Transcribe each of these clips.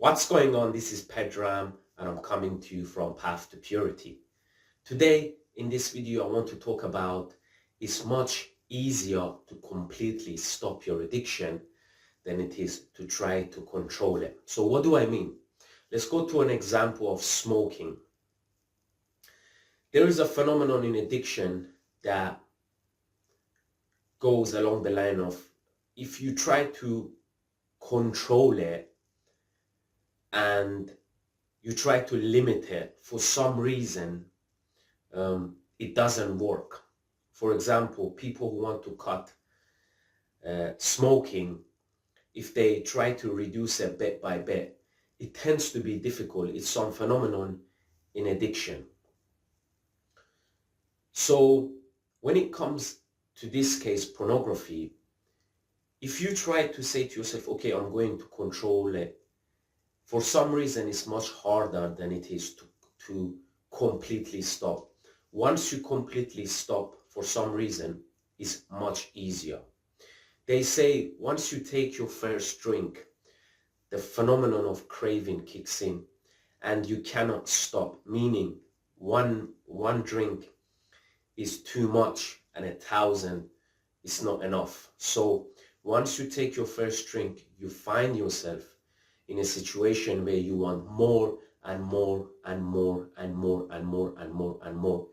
What's going on? This is Pedram and I'm coming to you from Path to Purity. Today in this video I want to talk about it's much easier to completely stop your addiction than it is to try to control it. So what do I mean? Let's go to an example of smoking. There is a phenomenon in addiction that goes along the line of if you try to control it and you try to limit it for some reason, it doesn't work. For example, people who want to cut smoking, if they try to reduce it bit by bit, it tends to be difficult. It's some phenomenon in addiction. So when it comes to this case, pornography, if you try to say to yourself, okay, I'm going to control it, for some reason it's much harder than it is to completely stop. Once you completely stop, for some reason, it's much easier. They say once you take your first drink, the phenomenon of craving kicks in and you cannot stop, meaning one drink is too much and 1,000 is not enough. So once you take your first drink, you find yourself in a situation where you want more and more and more and more and more and more and more,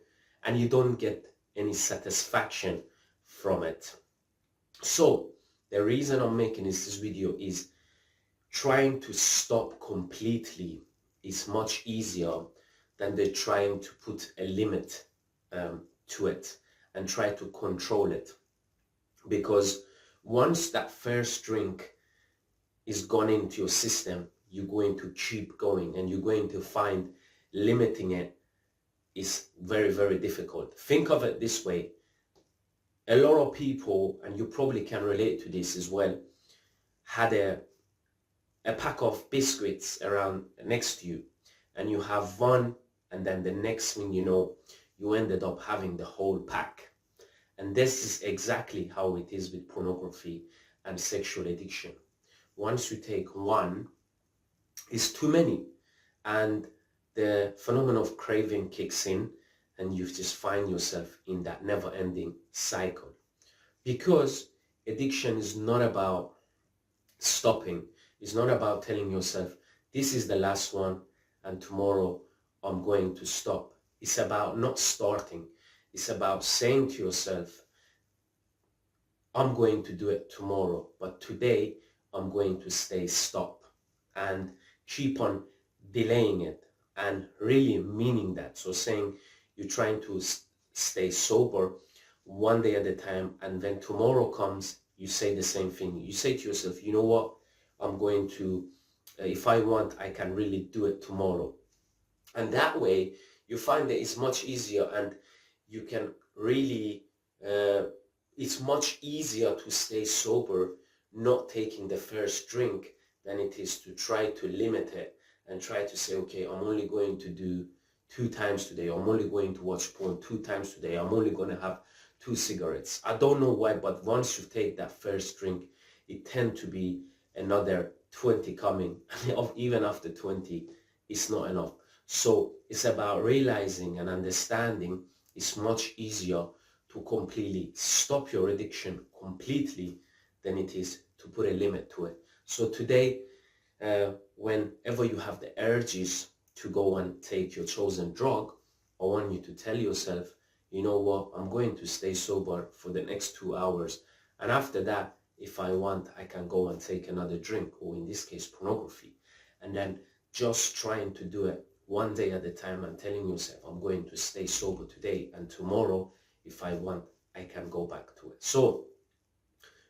and you don't get any satisfaction from it. So the reason I'm making this video is trying to stop completely is much easier than they're trying to put a limit to it and try to control it. Because once that first drink is gone into your system, you're going to keep going and you're going to find limiting it is very, very difficult. Think of it this way. A lot of people, and you probably can relate to this as well, had a pack of biscuits around next to you and you have one, and then the next thing you know, you ended up having the whole pack. And this is exactly how it is with pornography and sexual addiction. Once you take one, it's too many, and the phenomenon of craving kicks in and you just find yourself in that never-ending cycle. Because addiction is not about stopping. It's not about telling yourself, this is the last one and tomorrow I'm going to stop. It's about not starting. It's about saying to yourself, I'm going to do it tomorrow, but today I'm going to stop and keep on delaying it and really meaning that. So saying you're trying to stay sober one day at a time, and then tomorrow comes, you say the same thing. You say to yourself, you know what, I'm going to, if I want, I can really do it tomorrow. And that way you find that it's much easier and you can really, it's much easier to stay sober not taking the first drink than it is to try to limit it and try to say, okay, I'm only going to do 2 times today. I'm only going to watch porn 2 times today. I'm only going to have 2 cigarettes. I don't know why, but once you take that first drink, it tends to be another 20 coming. Even after 20, it's not enough. So it's about realizing and understanding it's much easier to completely stop your addiction completely than it is to put a limit to it. So today, whenever you have the urges to go and take your chosen drug, I want you to tell yourself, you know what, I'm going to stay sober for the next 2 hours. And after that, if I want, I can go and take another drink, or in this case, pornography. And then just trying to do it one day at a time and telling yourself, I'm going to stay sober today, and tomorrow, if I want, I can go back to it. So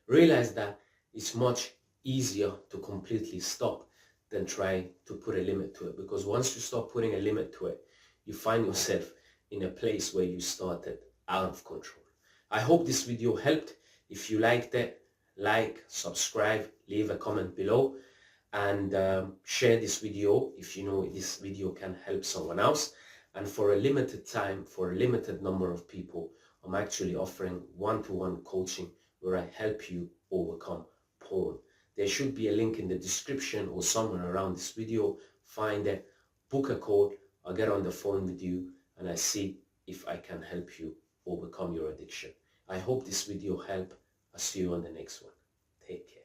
realize that it's much easier to completely stop than try to put a limit to it. Because once you stop putting a limit to it, you find yourself in a place where you started out of control. I hope this video helped. If you liked it, like, subscribe, leave a comment below, and share this video if you know this video can help someone else. And for a limited time, for a limited number of people, I'm actually offering one-to-one coaching where I help you overcome porn. There should be a link in the description or somewhere around this video. Find it, book a call, I'll get on the phone with you and I see if I can help you overcome your addiction. I hope this video helped. I'll see you on the next one. Take care.